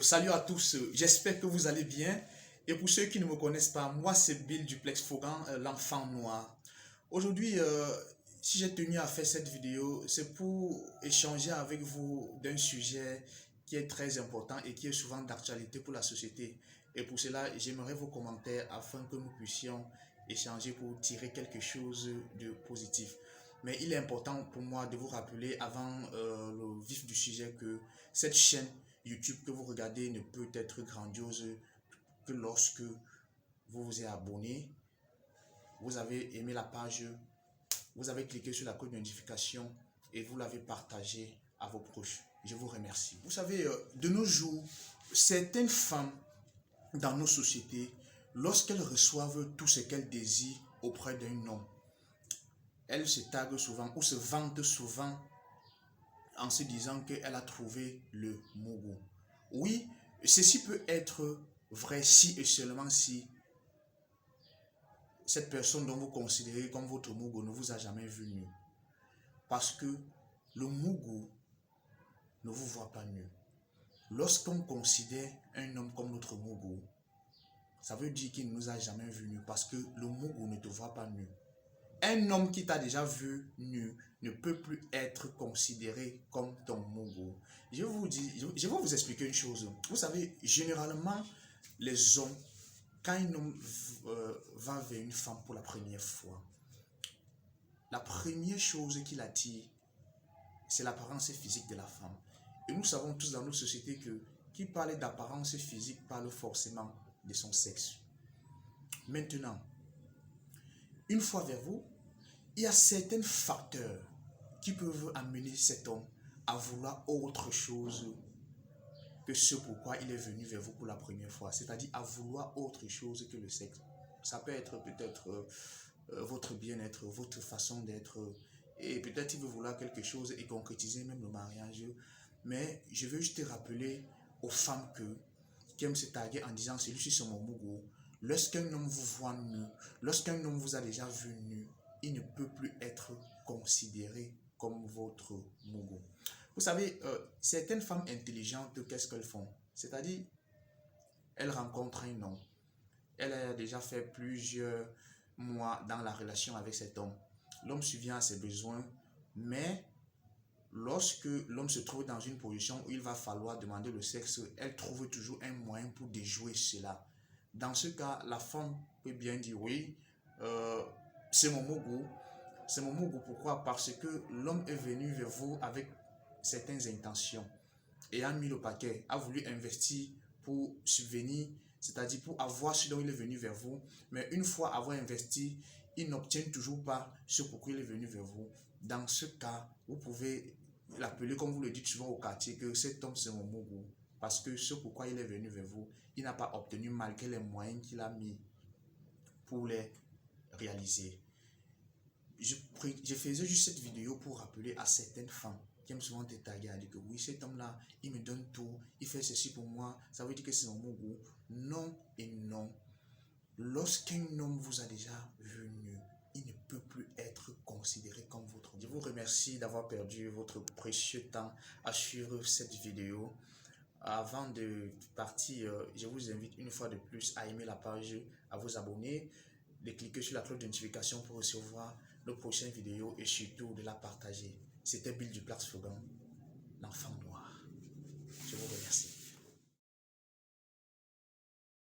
Salut à tous, j'espère que vous allez bien. Et pour ceux qui ne me connaissent pas, moi c'est Bill Duplex Fogan, l'enfant noir. Aujourd'hui, si j'ai tenu à faire cette vidéo, c'est pour échanger avec vous d'un sujet qui est très important et qui est souvent d'actualité pour la société. Et pour cela, j'aimerais vos commentaires afin que nous puissions échanger pour tirer quelque chose de positif. Mais il est important pour moi de vous rappeler avant le vif du sujet que cette chaîne YouTube que vous regardez ne peut être grandiose que lorsque vous vous êtes abonné, vous avez aimé la page, vous avez cliqué sur la cloche de notification et vous l'avez partagé à vos proches. Je vous remercie. Vous savez, de nos jours, certaines femmes dans nos sociétés, lorsqu'elles reçoivent tout ce qu'elles désirent auprès d'un homme, elles se taguent souvent ou se vantent souvent en se disant qu'elle a trouvé le Mougou. Oui, ceci peut être vrai si et seulement si cette personne dont vous considérez comme votre Mougou ne vous a jamais vu nu. Parce que le Mougou ne vous voit pas nu. Lorsqu'on considère un homme comme notre Mougou, ça veut dire qu'il ne nous a jamais vu nu parce que le Mougou ne te voit pas nu. Un homme qui t'a déjà vu nu ne peut plus être considéré comme ton Mougou. Je vais vous expliquer une chose. Vous savez, généralement, les hommes, quand un homme va vers une femme pour la première fois, la première chose qui l'attire, c'est l'apparence physique de la femme. Et nous savons tous dans notre société que qui parle d'apparence physique parle forcément de son sexe. Maintenant, une fois vers vous, il y a certains facteurs qui peuvent amener cet homme à vouloir autre chose que ce pourquoi il est venu vers vous pour la première fois. C'est-à-dire à vouloir autre chose que le sexe. Ça peut être peut-être votre bien-être, votre façon d'être. Et peut-être il veut vouloir quelque chose et concrétiser même le mariage. Mais je veux juste te rappeler aux femmes qui aiment se taguer en disant celui-ci c'est mon Mougou. Lorsqu'un homme vous voit nu, lorsqu'un homme vous a déjà vu nu, il ne peut plus être considéré comme votre Mougou. Vous savez, certaines femmes intelligentes, qu'est-ce qu'elles font? C'est-à-dire, elles rencontrent un homme. Elle a déjà fait plusieurs mois dans la relation avec cet homme. L'homme subvient à ses besoins, mais lorsque l'homme se trouve dans une position où il va falloir demander le sexe, elle trouve toujours un moyen pour déjouer cela. Dans ce cas, la femme peut bien dire oui, c'est mon Mougou. C'est mon Mougou. Pourquoi? Parce que l'homme est venu vers vous avec certaines intentions et a mis le paquet, a voulu investir pour subvenir, c'est-à-dire pour avoir ce dont il est venu vers vous. Mais une fois avoir investi, il n'obtient toujours pas ce pourquoi il est venu vers vous. Dans ce cas, vous pouvez l'appeler, comme vous le dites souvent au quartier, que cet homme c'est mon Mougou. Parce que ce pourquoi il est venu vers vous, il n'a pas obtenu malgré les moyens qu'il a mis pour les réaliser. Je faisais juste cette vidéo pour rappeler à certaines femmes qui aiment souvent te taguer, à dire que oui, cet homme-là, il me donne tout, il fait ceci pour moi, ça veut dire que c'est mon Mougou. Non et non. Lorsqu'un homme vous a déjà vu nu, il ne peut plus être considéré comme votre. Je vous remercie d'avoir perdu votre précieux temps à suivre cette vidéo. Avant de partir, je vous invite une fois de plus à aimer la page, à vous abonner, de cliquer sur la cloche de notification pour recevoir nos prochaines vidéos et surtout de la partager. C'était Bill Duplex Fogan, l'enfant noir.